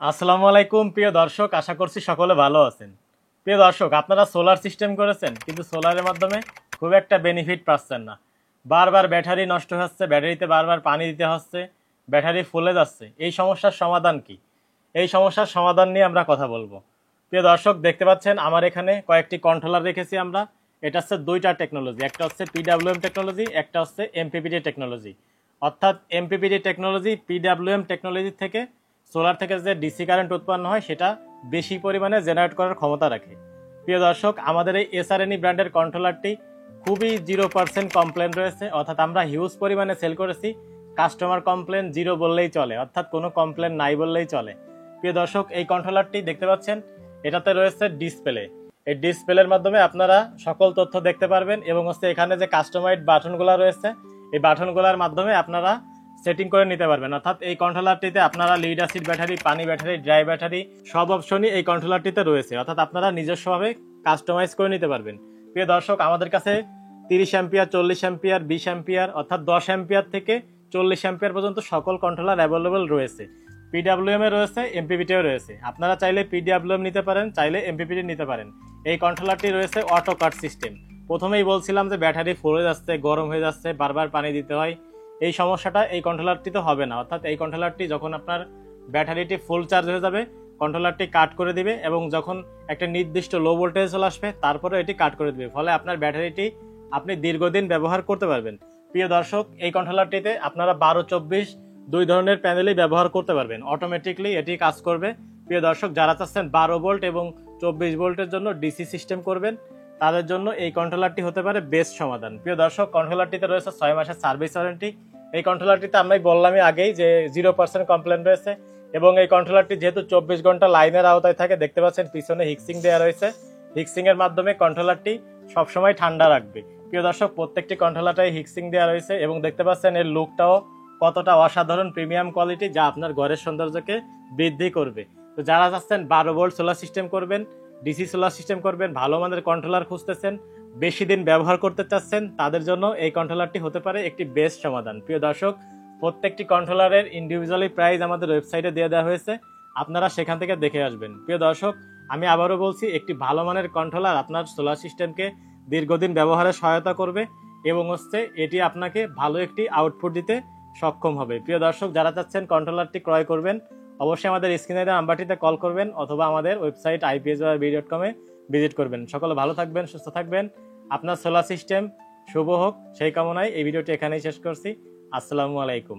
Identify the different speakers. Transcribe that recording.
Speaker 1: আসসালামু আলাইকুম প্রিয় দর্শক, আশা করছি সকলে ভালো আছেন। প্রিয় দর্শক, আপনারা সোলার সিস্টেম করেছেন কিন্তু সোলারের মাধ্যমে খুব একটা বেনিফিট পাচ্ছেন না। বারবার ব্যাটারি নষ্ট হচ্ছে, ব্যাটারিতে বারবার পানি দিতে হচ্ছে, ব্যাটারি ফুলে যাচ্ছে। এই সমস্যার সমাধান কি? এই সমস্যার সমাধান নিয়ে আমরা কথা বলবো। প্রিয় দর্শক, দেখতে পাচ্ছেন আমার এখানে কয়েকটি কন্ট্রোলার রেখেছি আমরা। এটা হচ্ছে দুইটা টেকনোলজি, একটা হচ্ছে পিডাব্লিউএম টেকনোলজি, একটা হচ্ছে এমপিপিটি টেকনোলজি। অর্থাৎ এমপিপিটি টেকনোলজি পিডাব্লিউএম টেকনোলজি থেকে সোলার থেকে যে ডিসি কারেন্ট উৎপন্ন হয় সেটা বেশি পরিমাণে জেনারেট করার ক্ষমতা রাখে। প্রিয় দর্শক, আমাদের এই এসআরএনই ব্র্যান্ডের কন্ট্রোলারটি খুবই 0% কমপ্লেন রয়েছে, অর্থাৎ আমরা হিউজ পরিমাণে সেল করেছি। কাস্টমার কমপ্লেন জিরো বললেই চলে, অর্থাৎ কোনো কমপ্লেন নাই বললেই চলে। প্রিয় দর্শক, এই কন্ট্রোলারটি দেখতে পাচ্ছেন, এটাতে রয়েছে ডিসপ্লে। এই ডিসপ্লের মাধ্যমে আপনারা সকল তথ্য দেখতে পারবেন এবং হচ্ছে এখানে যে কাস্টমাইজড বাটনগুলো রয়েছে এই বাটনগুলোর মাধ্যমে আপনারা সেটিং করে নিতে পারবেন। অর্থাৎ এই কন্ট্রোলারটিতে আপনারা লিড অ্যাসিড ব্যাটারি, পানি ব্যাটারি, ড্রাই ব্যাটারি সব অপশনই এই কন্ট্রোলারটিতে রয়েছে, অর্থাৎ আপনারা নিজস্বভাবে কাস্টমাইজ করে নিতে পারবেন। প্রিয় দর্শক, আমাদের কাছে 30 অ্যাম্পিয়ার, 40 অ্যাম্পিয়ার, 20 অ্যাম্পিয়ার অর্থাৎ 10 অ্যাম্পিয়ার থেকে 40 অ্যাম্পিয়ার পর্যন্ত সকল কন্ট্রোলার অ্যাভেলেবল রয়েছে। পিডাব্লিউএম এ রয়েছে, এমপিপিটিও রয়েছে। আপনারা চাইলে পিডাব্লিউএম নিতে পারেন, চাইলে এমপিপিটি নিতে পারেন। এই কন্ট্রোলারটি রয়েছে অটো কাট সিস্টেম। প্রথমেই বলছিলাম যে ব্যাটারি ফুলে যাচ্ছে, গরম হয়ে যাচ্ছে, বারবার পানি দিতে হয়। এই সমস্যাটা এই কন্ট্রোলারটিতে হবে না। অর্থাৎ এই কন্ট্রোলারটি যখন আপনার ব্যাটারিটি ফুল চার্জ হয়ে যাবে, কন্ট্রোলারটি কাট করে দিবে এবং যখন একটা নির্দিষ্ট লো ভোল্টেজ চলে আসবে তারপরে এটি কাট করে দিবে, ফলে আপনার ব্যাটারিটি আপনি দীর্ঘদিন ব্যবহার করতে পারবেন। প্রিয় দর্শক, এই কন্ট্রোলারটিতে আপনারা 12-24 দুই ধরনের প্যানেলই ব্যবহার করতে পারবেন, অটোমেটিকলি এটি কাজ করবে। প্রিয় দর্শক, যারা চাচ্ছেন 12 ভোল্ট এবং 24 ভোল্টের জন্য ডিসি সিস্টেম করবেন তাদের জন্য এই কন্ট্রোলারটি হতে পারে বেস্ট সমাধান। প্রিয় দর্শক, কন্ট্রোলারটিতে রয়েছে 6 মাসের সার্ভিস ওয়ারেন্টি। এই কন্ট্রোলারটিতে আমি বললামই আগেই যে 0% কমপ্লেন রয়েছে এবং এই কন্ট্রোলারটি যেহেতু 24 ঘন্টা লাইনের আওতায় থাকে, দেখতে পাচ্ছেন পিছনে হিক্সিং দেওয়া রয়েছে। হিক্সিং এর মাধ্যমে কন্ট্রোলারটি সবসময় ঠান্ডা রাখবে। প্রিয় দর্শক, প্রত্যেকটি কন্ট্রোলারটাই হিক্সিং দেওয়া রয়েছে এবং দেখতে পাচ্ছেন এর লুকটাও কতটা অসাধারণ প্রিমিয়াম কোয়ালিটি, যা আপনার ঘরের সৌন্দর্যকে বৃদ্ধি করবে। তো যারা চাচ্ছেন 12 ভোল্ট সোলার সিস্টেম করবেন, ডিসি সোলার সিস্টেম করবেন, ভালো মানের কন্ট্রোলার খুঁজতেছেন, বেশি দিন ব্যবহার করতে চাচ্ছেন, তাদের জন্য এই কন্ট্রোলারটি হতে পারে একটি বেস্ট সমাধান। প্রিয় দর্শক, প্রত্যেকটি কন্ট্রোলারের ইন্ডিভিজুয়ালি প্রাইস আমাদের ওয়েবসাইটে দিয়ে দেওয়া হয়েছে, আপনারা সেখান থেকে দেখে আসবেন। প্রিয় দর্শক, আমি আবারও বলছি, একটি ভালো মানের কন্ট্রোলার আপনার সোলার সিস্টেমকে দীর্ঘদিন ব্যবহারে সহায়তা করবে এবং হচ্ছে এটি আপনাকে ভালো একটি আউটপুট দিতে সক্ষম হবে। প্রিয় দর্শক, যারা চাচ্ছেন কন্ট্রোলারটি ক্রয় করবেন, অবশ্যই আমাদের স্ক্রিনে দেওয়া নাম্বারটিতে কল করবেন অথবা আমাদের ওয়েবসাইট ips.b.com এ ভিজিট করবেন। সকলে ভালো থাকবেন, সুস্থ থাকবেন। আপনার সোলার সিস্টেম শুভ হোক সেই কামনায় এই ভিডিওটি এখানেই শেষ করছি। আসসালামু আলাইকুম।